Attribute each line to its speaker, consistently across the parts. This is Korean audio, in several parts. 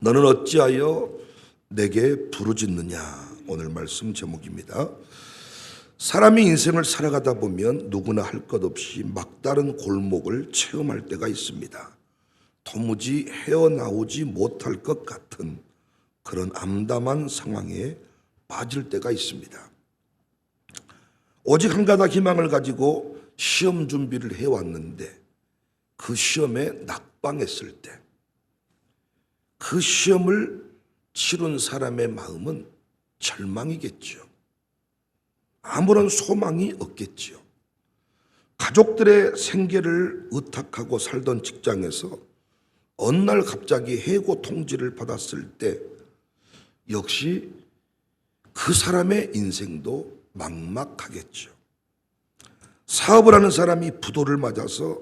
Speaker 1: 너는 어찌하여 내게 부르짖느냐. 오늘 말씀 제목입니다. 사람이 인생을 살아가다 보면 누구나 할 것 없이 막다른 골목을 체험할 때가 있습니다. 도무지 헤어나오지 못할 것 같은 그런 암담한 상황에 빠질 때가 있습니다. 오직 한 가닥 희망을 가지고 시험 준비를 해왔는데 그 시험에 낙방했을 때 그 시험을 치른 사람의 마음은 절망이겠죠. 아무런 소망이 없겠지요. 가족들의 생계를 의탁하고 살던 직장에서 어느 날 갑자기 해고 통지를 받았을 때 역시 그 사람의 인생도 막막하겠죠. 사업을 하는 사람이 부도를 맞아서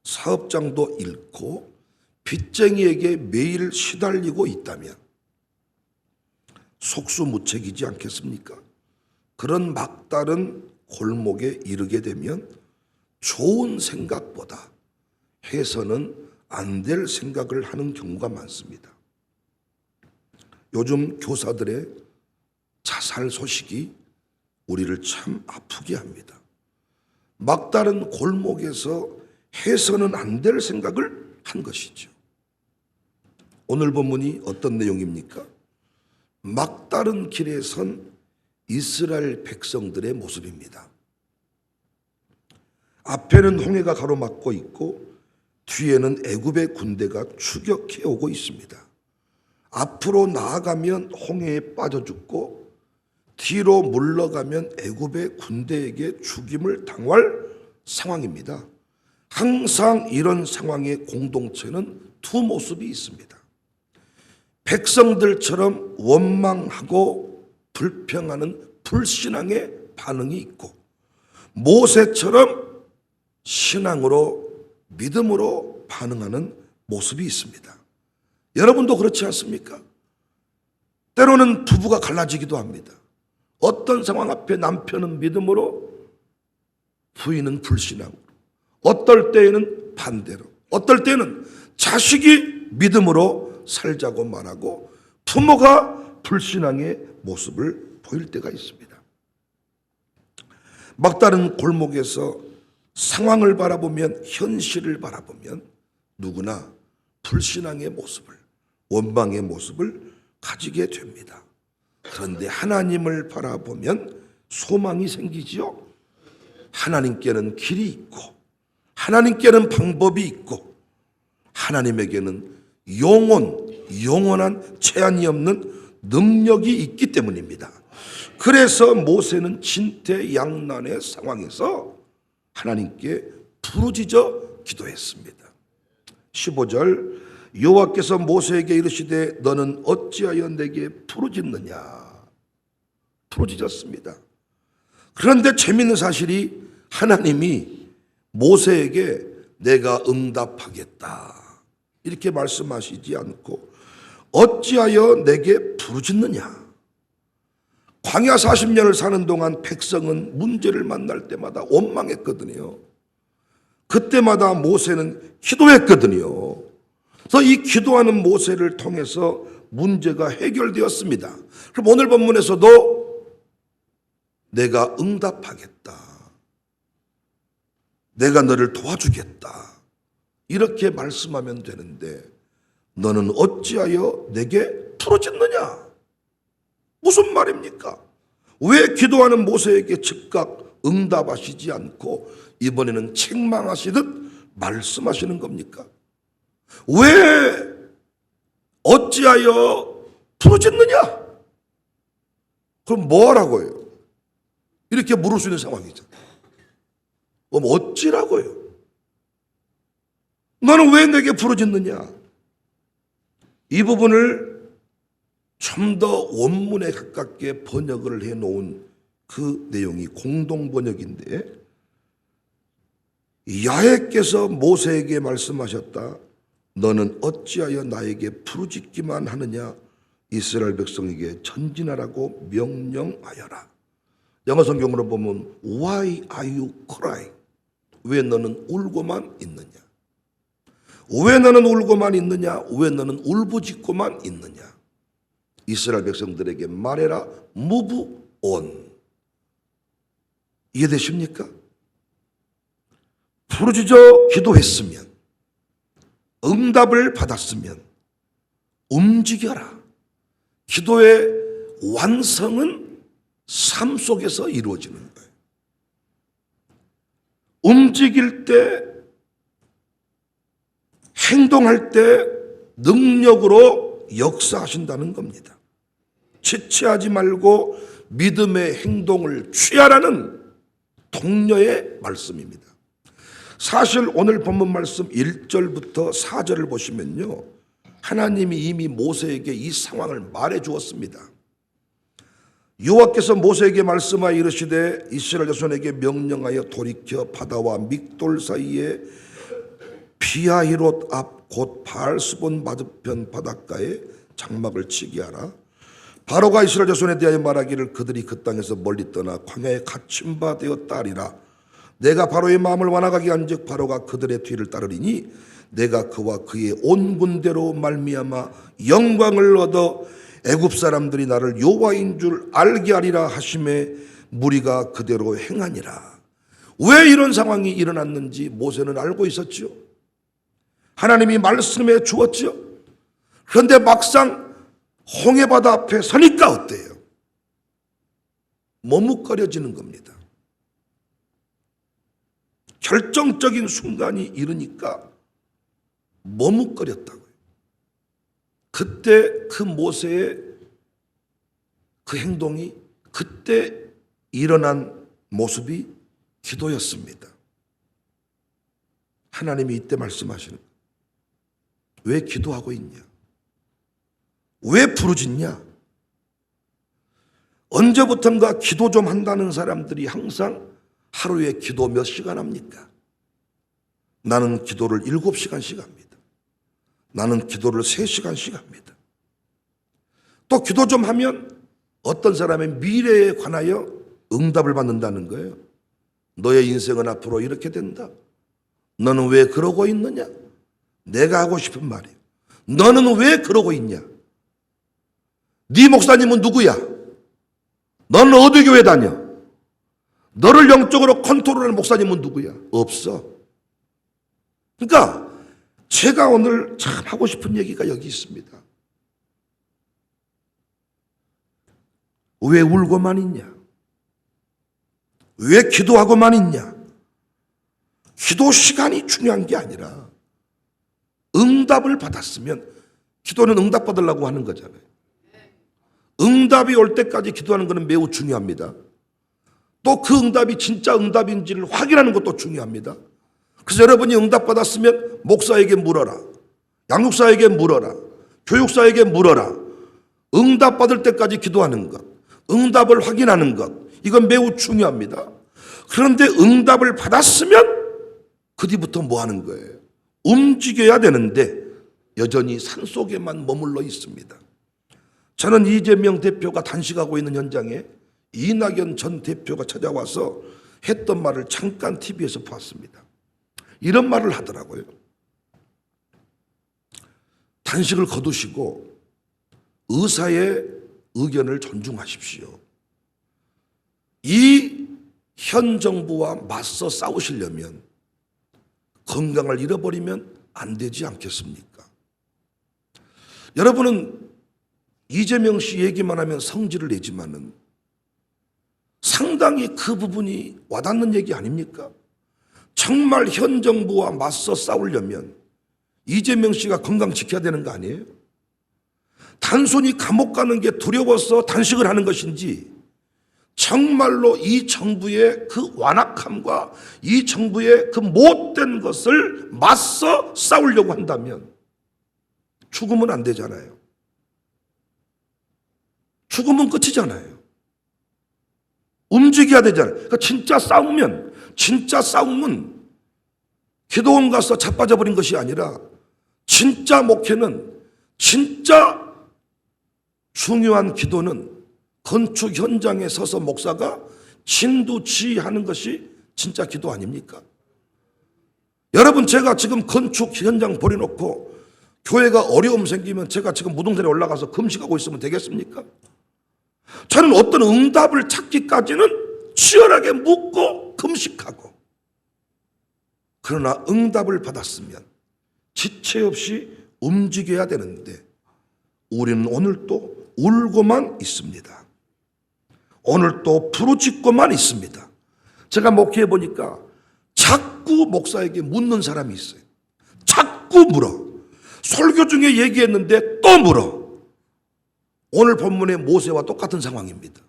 Speaker 1: 사업장도 잃고 빚쟁이에게 매일 시달리고 있다면 속수무책이지 않겠습니까? 그런 막다른 골목에 이르게 되면 좋은 생각보다 해서는 안 될 생각을 하는 경우가 많습니다. 요즘 교사들의 자살 소식이 우리를 참 아프게 합니다. 막다른 골목에서 해서는 안 될 생각을 한 것이죠. 오늘 본문이 어떤 내용입니까? 막다른 길에 선 이스라엘 백성들의 모습입니다. 앞에는 홍해가 가로막고 있고 뒤에는 애굽의 군대가 추격해 오고 있습니다. 앞으로 나아가면 홍해에 빠져 죽고 뒤로 물러가면 애굽의 군대에게 죽임을 당할 상황입니다. 항상 이런 상황의 공동체는 두 모습이 있습니다. 백성들처럼 원망하고 불평하는 불신앙의 반응이 있고 모세처럼 신앙으로 믿음으로 반응하는 모습이 있습니다. 여러분도 그렇지 않습니까? 때로는 부부가 갈라지기도 합니다. 어떤 상황 앞에 남편은 믿음으로 부인은 불신앙으로, 어떨 때에는 반대로, 어떨 때는 자식이 믿음으로 살자고 말하고 부모가 불신앙의 모습을 보일 때가 있습니다. 막다른 골목에서 상황을 바라보면, 현실을 바라보면 누구나 불신앙의 모습을, 원망의 모습을 가지게 됩니다. 그런데 하나님을 바라보면 소망이 생기지요. 하나님께는 길이 있고 하나님께는 방법이 있고 하나님에게는 영원한 제한이 없는 능력이 있기 때문입니다. 그래서 모세는 진퇴양난의 상황에서 하나님께 부르짖어 기도했습니다. 15절 여호와께서 모세에게 이르시되 너는 어찌하여 내게 부르짖느냐. 부르짖었습니다. 그런데 재미있는 사실이 하나님이 모세에게 내가 응답하겠다 이렇게 말씀하시지 않고 어찌하여 내게 부르짖느냐. 광야 40년을 사는 동안 백성은 문제를 만날 때마다 원망했거든요. 그때마다 모세는 기도했거든요. 그래서 이 기도하는 모세를 통해서 문제가 해결되었습니다. 그럼 오늘 본문에서도 내가 응답하겠다. 내가 너를 도와주겠다. 이렇게 말씀하면 되는데 너는 어찌하여 내게 부르짖느냐? 무슨 말입니까? 왜 기도하는 모세에게 즉각 응답하시지 않고 이번에는 책망하시듯 말씀하시는 겁니까? 왜 어찌하여 부르짖느냐? 그럼 뭐 하라고요? 이렇게 물을 수 있는 상황이죠. 그럼 어찌라고요? 너는 왜 내게 부르짖느냐? 이 부분을 좀 더 원문에 가깝게 번역을 해놓은 그 내용이 공동번역인데 야훼께서 모세에게 말씀하셨다. 너는 어찌하여 나에게 부르짖기만 하느냐? 이스라엘 백성에게 전진하라고 명령하여라. 영어 성경으로 보면 Why are you crying? 왜 너는 울고만 있느냐? 왜 너는 울고만 있느냐? 왜 너는 울부짖고만 있느냐? 이스라엘 백성들에게 말해라. move on. 이해되십니까? 부르짖어 기도했으면, 응답을 받았으면 움직여라. 기도의 완성은 삶 속에서 이루어지는 거예요. 움직일 때, 행동할 때 능력으로 역사하신다는 겁니다. 지체하지 말고 믿음의 행동을 취하라는 독려의 말씀입니다. 사실 오늘 본문 말씀 1절부터 4절을 보시면요, 하나님이 이미 모세에게 이 상황을 말해 주었습니다. 여호와께서 모세에게 말씀하여 이르시되 이스라엘 자손에게 명령하여 돌이켜 바다와 믹돌 사이에 피하히롯 앞 곧 바알스본 맞은편 바닷가에 장막을 치게 하라. 바로가 이스라엘 자손에 대하여 말하기를 그들이 그 땅에서 멀리 떠나 광야에 갇힌 바 되었다리라. 내가 바로의 마음을 완악하게 한즉 바로가 그들의 뒤를 따르리니 내가 그와 그의 온 군대로 말미암아 영광을 얻어 애굽 사람들이 나를 여호와인 줄 알게 하리라 하심에 무리가 그대로 행하니라. 왜 이런 상황이 일어났는지 모세는 알고 있었죠. 하나님이 말씀해 주었죠. 그런데 막상 홍해바다 앞에 서니까 어때요? 머뭇거려지는 겁니다. 결정적인 순간이 이르니까 머뭇거렸다고요. 그때 그 모세의 그 행동이, 그때 일어난 모습이 기도였습니다. 하나님이 이때 말씀하시는 거예요. 왜 기도하고 있냐? 왜 부르짖냐? 언제부턴가 기도 좀 한다는 사람들이 항상 하루에 기도 몇 시간 합니까? 나는 기도를 7시간씩 합니다. 나는 기도를 3시간씩 합니다. 또 기도 좀 하면 어떤 사람의 미래에 관하여 응답을 받는다는 거예요. 너의 인생은 앞으로 이렇게 된다. 너는 왜 그러고 있느냐? 내가 하고 싶은 말이에요. 너는 왜 그러고 있냐? 네 목사님은 누구야? 너는 어디 교회 다녀? 너를 영적으로 컨트롤하는 목사님은 누구야? 없어. 그러니까 제가 오늘 참 하고 싶은 얘기가 여기 있습니다. 왜 울고만 있냐? 왜 기도하고만 있냐? 기도 시간이 중요한 게 아니라 응답을 받았으면, 기도는 응답 받으려고 하는 거잖아요. 응답이 올 때까지 기도하는 것은 매우 중요합니다. 또 그 응답이 진짜 응답인지를 확인하는 것도 중요합니다. 그래서 여러분이 응답 받았으면 목사에게 물어라, 양육사에게 물어라, 교육사에게 물어라. 응답 받을 때까지 기도하는 것, 응답을 확인하는 것, 이건 매우 중요합니다. 그런데 응답을 받았으면 그 뒤부터 뭐 하는 거예요? 움직여야 되는데 여전히 산속에만 머물러 있습니다. 저는 이재명 대표가 단식하고 있는 현장에 이낙연 전 대표가 찾아와서 했던 말을 잠깐 TV에서 봤습니다. 이런 말을 하더라고요. 단식을 거두시고 의사의 의견을 존중하십시오. 이 현 정부와 맞서 싸우시려면 건강을 잃어버리면 안 되지 않겠습니까? 여러분은 이재명 씨 얘기만 하면 성질을 내지만은 상당히 그 부분이 와닿는 얘기 아닙니까? 정말 현 정부와 맞서 싸우려면 이재명 씨가 건강 지켜야 되는 거 아니에요? 단순히 감옥 가는 게 두려워서 단식을 하는 것인지, 정말로 이 정부의 그 완악함과 이 정부의 그 못된 것을 맞서 싸우려고 한다면 죽으면 안 되잖아요. 죽으면 끝이잖아요. 움직여야 되잖아요. 그러니까 진짜 싸움은 기도원 가서 자빠져 버린 것이 아니라, 진짜 목회는, 진짜 중요한 기도는 건축 현장에 서서 목사가 진두지휘하는 것이 진짜 기도 아닙니까? 여러분, 제가 지금 건축 현장 버려놓고 교회가 어려움 생기면 제가 지금 무등산에 올라가서 금식하고 있으면 되겠습니까? 저는 어떤 응답을 찾기까지는 치열하게 묻고 금식하고, 그러나 응답을 받았으면 지체 없이 움직여야 되는데 우리는 오늘 또 울고만 있습니다. 오늘 또 부르짖고만 있습니다. 제가 목회해 보니까 자꾸 목사에게 묻는 사람이 있어요. 자꾸 물어. 설교 중에 얘기했는데 또 물어. 오늘 본문의 모세와 똑같은 상황입니다.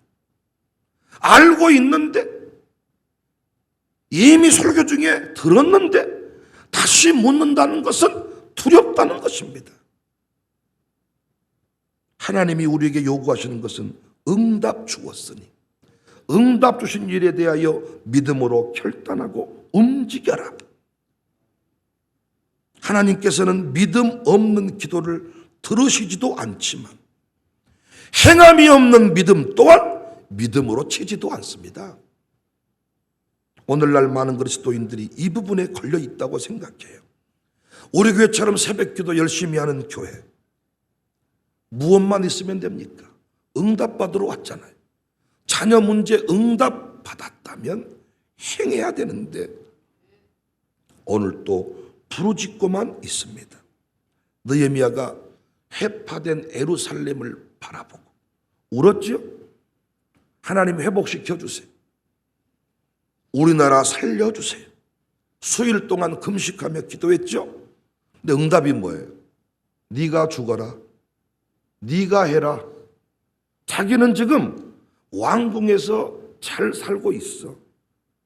Speaker 1: 알고 있는데, 이미 설교 중에 들었는데 다시 묻는다는 것은 두렵다는 것입니다. 하나님이 우리에게 요구하시는 것은 응답 주었으니 응답 주신 일에 대하여 믿음으로 결단하고 움직여라. 하나님께서는 믿음 없는 기도를 들으시지도 않지만 행함이 없는 믿음 또한 믿음으로 치지도 않습니다. 오늘날 많은 그리스도인들이 이 부분에 걸려 있다고 생각해요. 우리 교회처럼 새벽기도 열심히 하는 교회, 무엇만 있으면 됩니까? 응답받으러 왔잖아요. 자녀 문제 응답받았다면 행해야 되는데 오늘 또 부르짖고만 있습니다. 느헤미야가 해파된 예루살렘을 바라보고 울었죠. 하나님 회복시켜 주세요. 우리나라 살려주세요. 수일 동안 금식하며 기도했죠. 근데 응답이 뭐예요? 네가 죽어라. 네가 해라. 자기는 지금 왕궁에서 잘 살고 있어.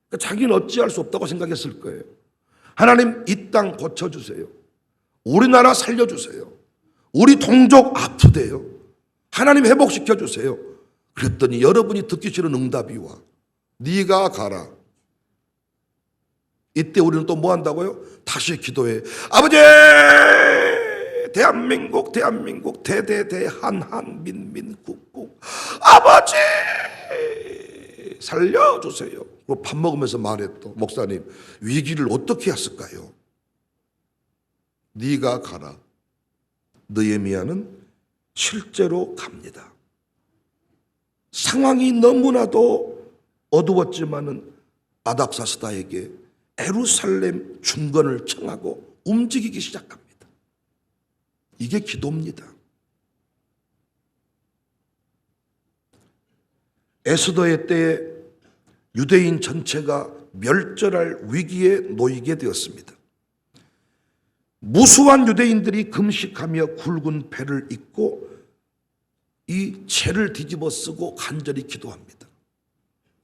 Speaker 1: 그러니까 자기는 어찌할 수 없다고 생각했을 거예요. 하나님, 이 땅 고쳐주세요. 우리나라 살려주세요. 우리 동족 아프대요. 하나님 회복시켜주세요. 그랬더니 여러분이 듣기 싫은 응답이 와. 네가 가라. 이때 우리는 또 뭐 한다고요? 다시 기도해. 아버지, 대한민국 대한민국국 아버지 살려주세요. 그리고 밥 먹으면서 말했또, 목사님 위기를 어떻게 했을까요? 네가 가라. 느헤미야는 실제로 갑니다. 상황이 너무나도 어두웠지만은 아닥사스다에게 예루살렘 중건을 청하고 움직이기 시작합니다. 이게 기도입니다. 에스더의 때에 유대인 전체가 멸절할 위기에 놓이게 되었습니다. 무수한 유대인들이 금식하며 굵은 배를 입고 이 채를 뒤집어 쓰고 간절히 기도합니다.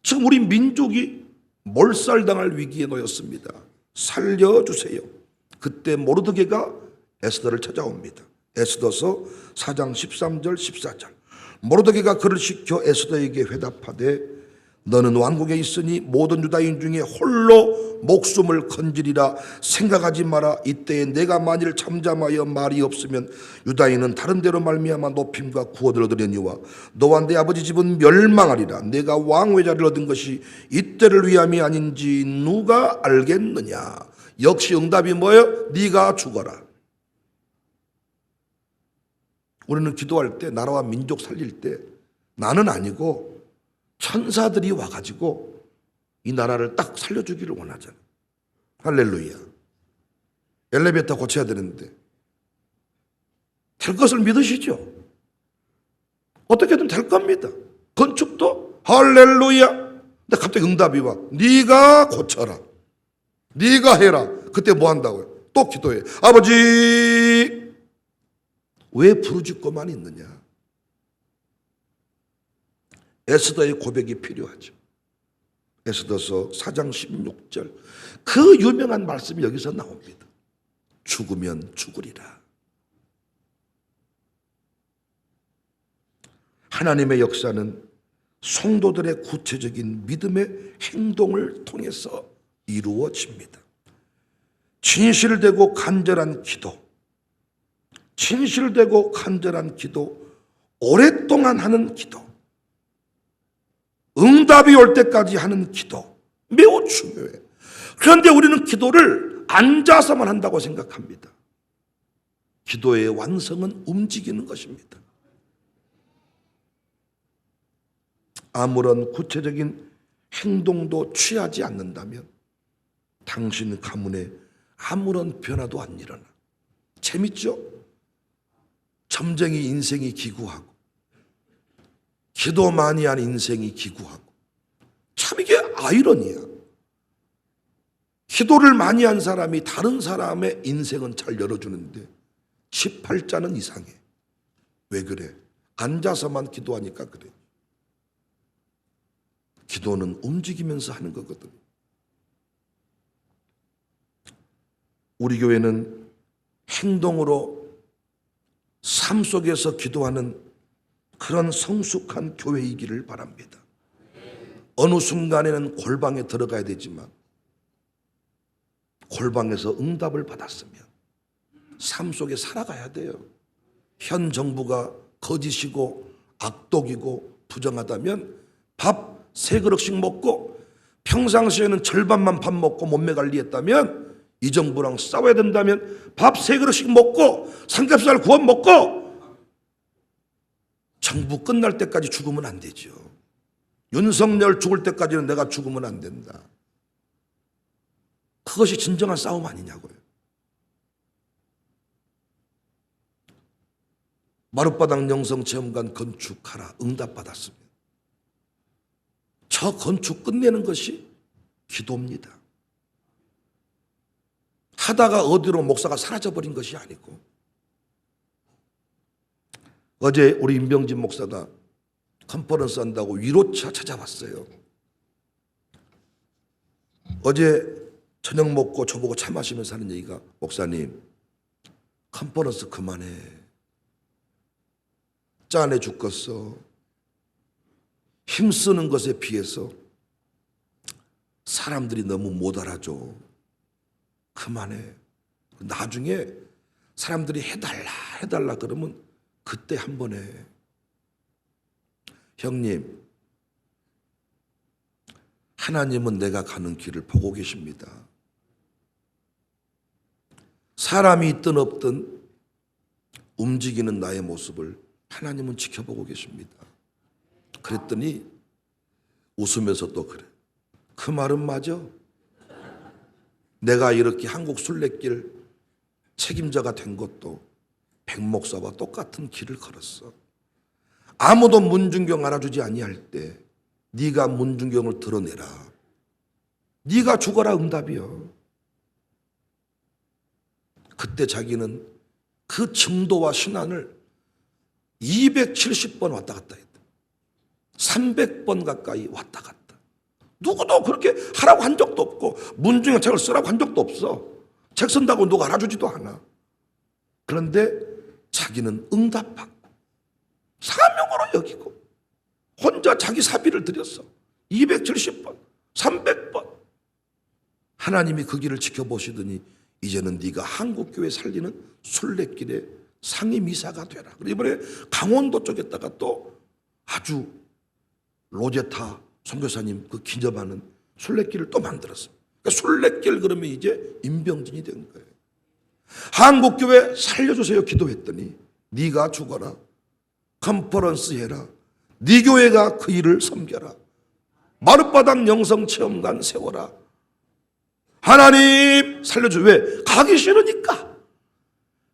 Speaker 1: 지금 우리 민족이 몰살당할 위기에 놓였습니다. 살려주세요. 그때 모르드게가 에스더를 찾아옵니다. 에스더서 4장 13절 14절. 모르드게가 그를 시켜 에스더에게 회답하되 너는 왕궁에 있으니 모든 유다인 중에 홀로 목숨을 건지리라. 생각하지 마라. 이때에 내가 만일 잠잠하여 말이 없으면 유다인은 다른 데로 말미암아 높임과 구원을 얻으려니와 너와 내 아버지 집은 멸망하리라. 내가 왕의 자리를 얻은 것이 이때를 위함이 아닌지 누가 알겠느냐. 역시 응답이 뭐예요? 네가 죽어라. 우리는 기도할 때, 나라와 민족 살릴 때 나는 아니고 천사들이 와가지고 이 나라를 딱 살려주기를 원하잖아요. 할렐루야. 엘리베이터 고쳐야 되는데 될 것을 믿으시죠? 어떻게든 될 겁니다. 건축도 할렐루야. 근데 갑자기 응답이 와. 네가 고쳐라. 네가 해라. 그때 뭐 한다고요? 또 기도해. 아버지, 왜 부르짖고만 있느냐? 에스더의 고백이 필요하죠. 에스더서 4장 16절. 그 유명한 말씀이 여기서 나옵니다. 죽으면 죽으리라. 하나님의 역사는 성도들의 구체적인 믿음의 행동을 통해서 이루어집니다. 진실되고 간절한 기도, 진실되고 간절한 기도, 오랫동안 하는 기도, 응답이 올 때까지 하는 기도 매우 중요해요. 그런데 우리는 기도를 앉아서만 한다고 생각합니다. 기도의 완성은 움직이는 것입니다. 아무런 구체적인 행동도 취하지 않는다면 당신 가문에 아무런 변화도 안 일어나. 재밌죠? 점쟁이 인생이 기구하고 기도 많이 한 인생이 기구하고, 참 이게 아이러니야. 기도를 많이 한 사람이 다른 사람의 인생은 잘 열어주는데 18자는 이상해. 왜 그래? 앉아서만 기도하니까 그래. 기도는 움직이면서 하는 거거든. 우리 교회는 행동으로 삶 속에서 기도하는 그런 성숙한 교회이기를 바랍니다. 어느 순간에는 골방에 들어가야 되지만 골방에서 응답을 받았으면 삶 속에 살아가야 돼요. 현 정부가 거짓이고 악독이고 부정하다면 밥 3그릇씩 먹고 평상시에는 절반만 밥 먹고 몸매 관리했다면, 이 정부랑 싸워야 된다면 밥 3그릇씩 먹고 삼겹살 구워 먹고 정부 끝날 때까지 죽으면 안 되죠. 윤석열 죽을 때까지는 내가 죽으면 안 된다. 그것이 진정한 싸움 아니냐고요. 마룻바닥 영성체험관 건축하라 응답받았습니다. 저 건축 끝내는 것이 기도입니다. 하다가 어디로 목사가 사라져버린 것이 아니고, 어제 우리 임병진 목사가 컨퍼런스 한다고 위로차 찾아왔어요. 어제 저녁 먹고 저보고 차 마시면서 하는 얘기가, 목사님 컨퍼런스 그만해. 짠해 죽겠어. 힘쓰는 것에 비해서 사람들이 너무 못 알아줘. 그만해. 나중에 사람들이 해달라 그러면 그때 한 번 해. 형님, 하나님은 내가 가는 길을 보고 계십니다. 사람이 있든 없든 움직이는 나의 모습을 하나님은 지켜보고 계십니다. 그랬더니 웃으면서 또 그래. 그 말은 맞아. 내가 이렇게 한국 순례길 책임자가 된 것도 백 목사와 똑같은 길을 걸었어. 아무도 문중경 알아주지 아니할 때 네가 문중경을 드러내라. 네가 죽어라 응답이요. 그때 자기는 그 증도와 신앙을 270번 왔다 갔다 했다. 300번 가까이 왔다 갔다. 누구도 그렇게 하라고 한 적도 없고 문중경 책을 쓰라고 한 적도 없어. 책 쓴다고 누가 알아주지도 않아. 그런데 자기는 응답받고 사명으로 여기고 혼자 자기 사비를 들였어. 270번, 300번. 하나님이 그 길을 지켜보시더니 이제는 네가 한국교회 살리는 순례길의 상임이사가 되라. 이번에 강원도 쪽에다가 또 아주 로제타 선교사님 그 기념하는 순례길을 또 만들었어요. 그러니까 순례길 그러면 이제 임병진이 된 거예요. 한국교회 살려주세요 기도했더니 네가 죽어라. 컨퍼런스 해라. 네 교회가 그 일을 섬겨라. 마룻바닥 영성체험관 세워라. 하나님 살려줘. 왜? 가기 싫으니까.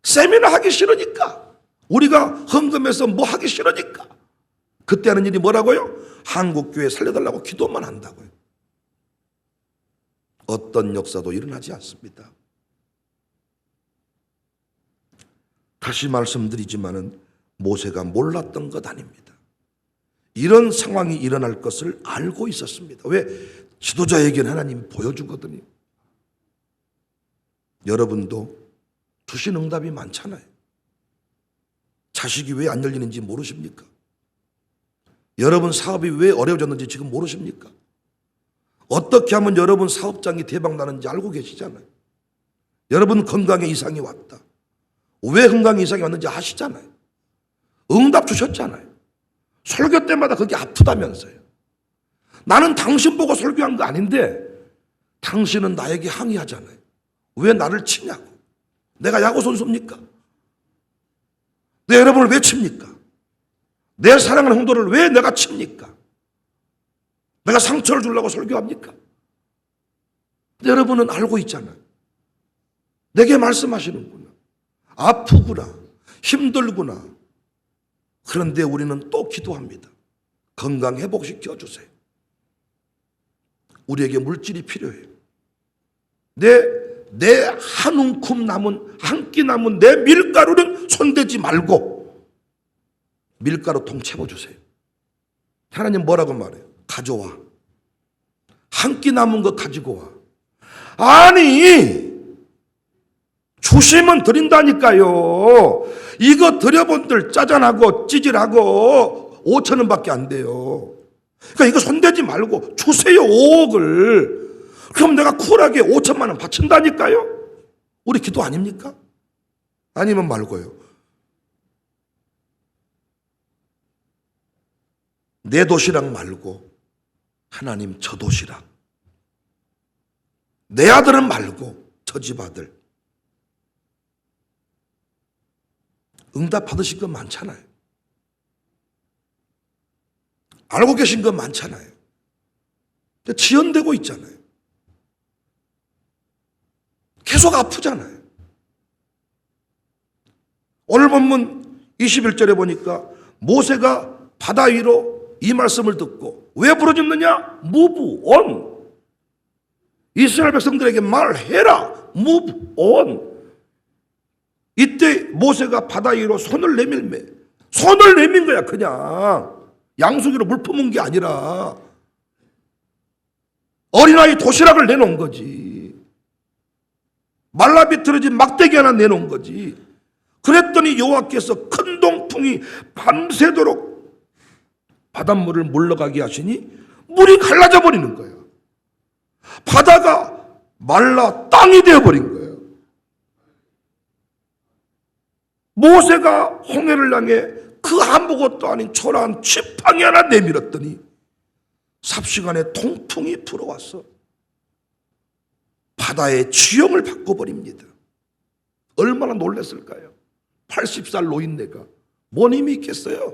Speaker 1: 세미나 하기 싫으니까. 우리가 헌금해서 뭐 하기 싫으니까. 그때 하는 일이 뭐라고요? 한국교회 살려달라고 기도만 한다고요. 어떤 역사도 일어나지 않습니다. 다시 말씀드리지만은 모세가 몰랐던 것 아닙니다. 이런 상황이 일어날 것을 알고 있었습니다. 왜? 지도자에게는 하나님이 보여주거든요. 여러분도 주신 응답이 많잖아요. 자식이 왜 안 열리는지 모르십니까? 여러분 사업이 왜 어려워졌는지 지금 모르십니까? 어떻게 하면 여러분 사업장이 대박 나는지 알고 계시잖아요. 여러분 건강에 이상이 왔다. 왜 건강에 이상이 왔는지 아시잖아요. 응답 주셨잖아요. 설교 때마다 그게 아프다면서요. 나는 당신 보고 설교한 거 아닌데 당신은 나에게 항의하잖아요. 왜 나를 치냐고. 내가 야구 선수입니까? 내 여러분을 왜 칩니까? 내 사랑하는 성도를 왜 내가 칩니까? 내가 상처를 주려고 설교합니까? 여러분은 알고 있잖아요. 내게 말씀하시는구나. 아프구나. 힘들구나. 그런데 우리는 또 기도합니다. 건강 회복시켜 주세요. 우리에게 물질이 필요해요. 내 한 움큼 남은, 한 끼 남은 내 밀가루는 손대지 말고 밀가루통 채워주세요. 하나님 뭐라고 말해요? 가져와. 한 끼 남은 거 가지고 와. 아니, 주시면 드린다니까요. 이거 드려본들 짜잔하고 찌질하고 5천 원밖에 안 돼요. 그러니까 이거 손대지 말고 주세요, 5억을. 그럼 내가 쿨하게 5천만 원 바친다니까요. 우리 기도 아닙니까? 아니면 말고요. 내 도시락 말고 하나님 저 도시락. 내 아들은 말고 저 집 아들. 응답 받으신 건 많잖아요. 알고 계신 건 많잖아요. 지연되고 있잖아요. 계속 아프잖아요. 오늘 본문 21절에 보니까 모세가 바다 위로 이 말씀을 듣고 왜 부르짖느냐? Move on. 이스라엘 백성들에게 말해라. Move on. 이때 모세가 바다 위로 손을 내밀매. 손을 내민 거야, 그냥. 양수기로 물 품은 게 아니라 어린아이 도시락을 내놓은 거지. 말라비틀어진 막대기 하나 내놓은 거지. 그랬더니 여호와께서 큰 동풍이 밤새도록 바닷물을 물러가게 하시니 물이 갈라져 버리는 거예요. 바다가 말라 땅이 되어버린 거예요. 모세가 홍해를 향해 그 아무것도 아닌 초라한 지팡이 하나 내밀었더니 삽시간에 통풍이 불어왔어. 바다의 지형을 바꿔버립니다. 얼마나 놀랐을까요? 80살 노인네가 뭔 힘이 있겠어요?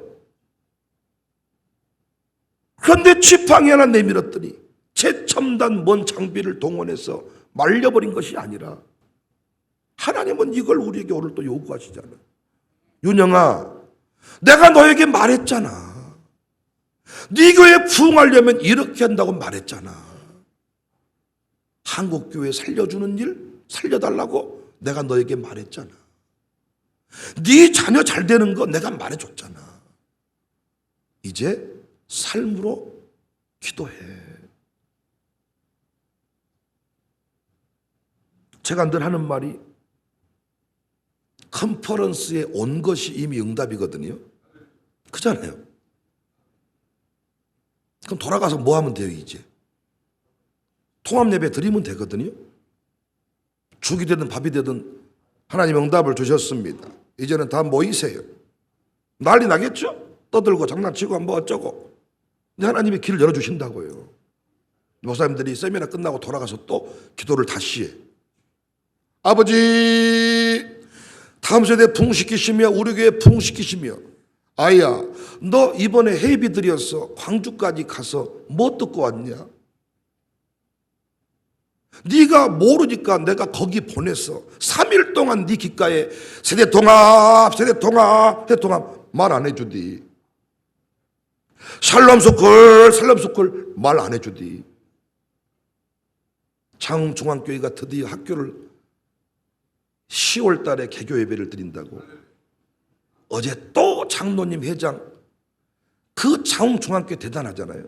Speaker 1: 그런데 지팡이 하나 내밀었더니 최첨단 먼 장비를 동원해서 말려버린 것이 아니라 하나님은 이걸 우리에게 오늘 또 요구하시잖아. 윤영아, 내가 너에게 말했잖아. 네 교회 부흥하려면 이렇게 한다고 말했잖아. 한국교회 살려주는 일 살려달라고 내가 너에게 말했잖아. 네 자녀 잘 되는 거 내가 말해줬잖아. 이제 삶으로 기도해. 제가 늘 하는 말이 컨퍼런스에 온 것이 이미 응답이거든요. 그잖아요. 그럼 돌아가서 뭐 하면 돼요, 이제? 통합 예배 드리면 되거든요. 죽이 되든 밥이 되든 하나님 응답을 주셨습니다. 이제는 다 모이세요. 난리 나겠죠? 떠들고 장난치고 뭐 어쩌고. 근데 하나님이 길을 열어주신다고요. 목사님들이 세미나 끝나고 돌아가서 또 기도를 다시 해. 아버지, 다음 세대 부흥시키시며 우리 교회 부흥시키시며, 아이야, 너 이번에 회비 드렸어. 광주까지 가서 뭐 듣고 왔냐? 네가 모르니까 내가 거기 보냈어. 3일 동안 네 귓가에 세대 통합, 세대 통합, 세대 통합 말 안 해주디. 샬롬 소클, 샬롬 소클 말 안 해주디. 장흥중앙교회가 드디어 학교를 10월 달에 개교 예배를 드린다고. 어제 또 장로님 회장, 그 장흥중앙교회 대단하잖아요.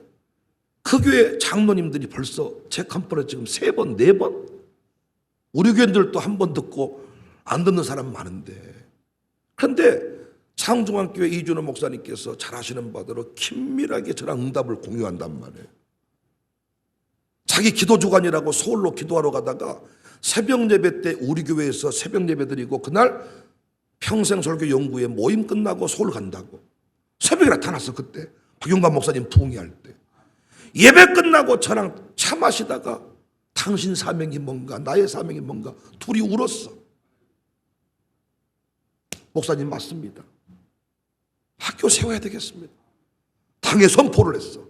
Speaker 1: 그 교회 장로님들이 벌써 제 컨퍼런스 지금 3번, 4번. 우리 교회들도 한 번 듣고 안 듣는 사람 많은데. 그런데 장흥중앙교회 이준호 목사님께서 잘 아시는 바대로 긴밀하게 저랑 응답을 공유한단 말이에요. 자기 기도 주간이라고 서울로 기도하러 가다가 새벽 예배 때 우리 교회에서 새벽 예배 드리고 그날 평생설교 연구회 모임 끝나고 서울 간다고. 새벽에 나타났어, 그때. 박용관 목사님 부흥회 할 때. 예배 끝나고 저랑 차 마시다가 당신 사명이 뭔가, 나의 사명이 뭔가. 둘이 울었어. 목사님 맞습니다. 학교 세워야 되겠습니다. 당에 선포를 했어.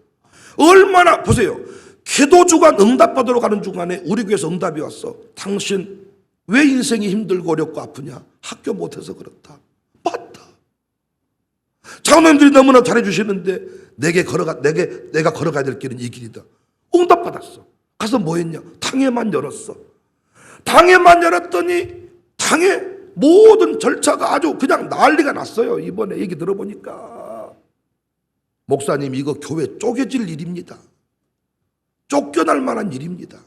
Speaker 1: 얼마나 보세요. 기도 주간 응답받으러 가는 중간에 우리 교회에서 응답이 왔어. 당신 왜 인생이 힘들고 어렵고 아프냐? 학교 못해서 그렇다. 맞다. 장로님들이 너무나 잘해주시는데 내가 걸어가야 될 길은 이 길이다. 응답받았어. 가서 뭐 했냐? 당회만 열었어. 당회만 열었더니 당회 모든 절차가 아주 그냥 난리가 났어요. 이번에 얘기 들어보니까. 목사님, 이거 교회 쪼개질 일입니다. 쫓겨날 만한 일입니다.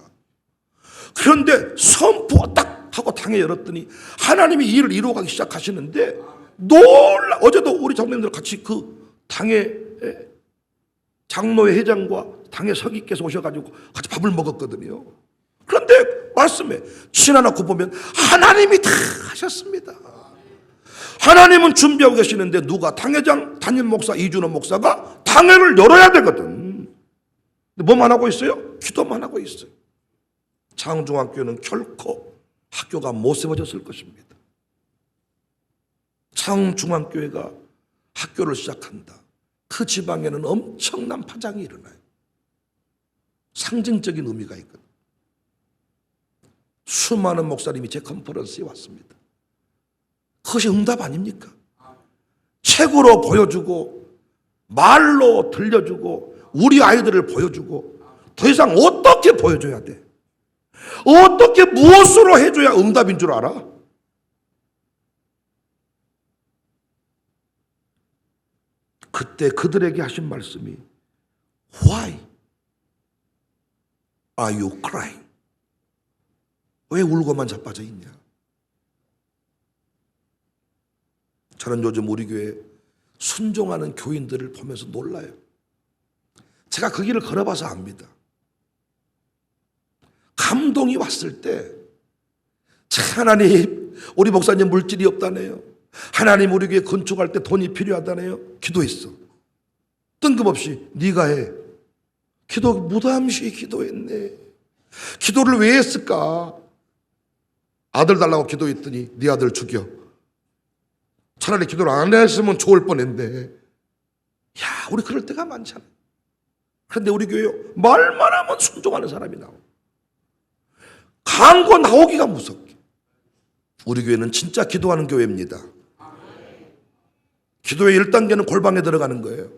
Speaker 1: 그런데 선포 딱 하고 당회 열었더니 하나님이 이 일을 이루어가기 시작하시는데 놀라. 어제도 우리 장로님들 같이 그 당회 장로회 회장과 당회 서기께서 오셔가지고 같이 밥을 먹었거든요. 그런데 말씀에 지나놓고 보면 하나님이 다 하셨습니다. 하나님은 준비하고 계시는데 누가? 당회장 담임 목사 이준호 목사가 당회를 열어야 되거든. 뭐만 하고 있어요? 기도만 하고 있어요. 창중학교는 결코 학교가 못 세워졌을 것입니다. 창중학교회가 학교를 시작한다. 그 지방에는 엄청난 파장이 일어나요. 상징적인 의미가 있거든. 수많은 목사님이 제 컨퍼런스에 왔습니다. 그것이 응답 아닙니까? 책으로 보여주고 말로 들려주고 우리 아이들을 보여주고 더 이상 어떻게 보여줘야 돼? 어떻게 무엇으로 해줘야 응답인 줄 알아? 그때 그들에게 하신 말씀이 Why are you crying? 왜 울고만 자빠져 있냐? 저는 요즘 우리 교회 순종하는 교인들을 보면서 놀라요. 제가 그 길을 걸어봐서 압니다. 감동이 왔을 때 하나님, 우리 목사님 물질이 없다네요. 하나님, 우리 교회 건축할 때 돈이 필요하다네요. 기도했어. 뜬금없이 네가 해. 기도 무담시 기도했네. 기도를 왜 했을까? 아들 달라고 기도했더니 네 아들 죽여. 차라리 기도를 안 했으면 좋을 뻔했는데. 야, 우리 그럴 때가 많잖아. 그런데 우리 교회 말만 하면 순종하는 사람이 나와. 강고 나오기가 무섭게. 우리 교회는 진짜 기도하는 교회입니다. 기도의 1단계는 골방에 들어가는 거예요.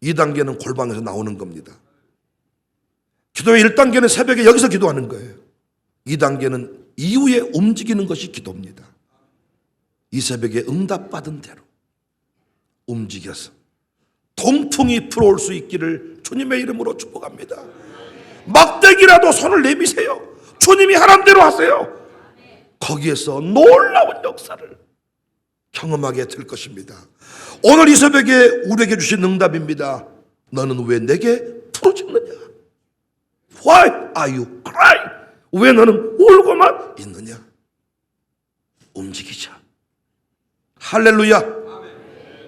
Speaker 1: 2단계는 골방에서 나오는 겁니다. 기도의 1단계는 새벽에 여기서 기도하는 거예요. 2단계는 이후에 움직이는 것이 기도입니다. 이 새벽에 응답받은 대로 움직여서 동풍이 불어올 수 있기를 주님의 이름으로 축복합니다. 막대기라도 손을 내미세요. 주님이 하란 대로 하세요. 거기에서 놀라운 역사를 경험하게 될 것입니다. 오늘 이 새벽에 우리에게 주신 응답입니다. 너는 왜 내게 부르짖느냐? Why are you crying? 왜 너는 울고만 있느냐? 움직이자. 할렐루야.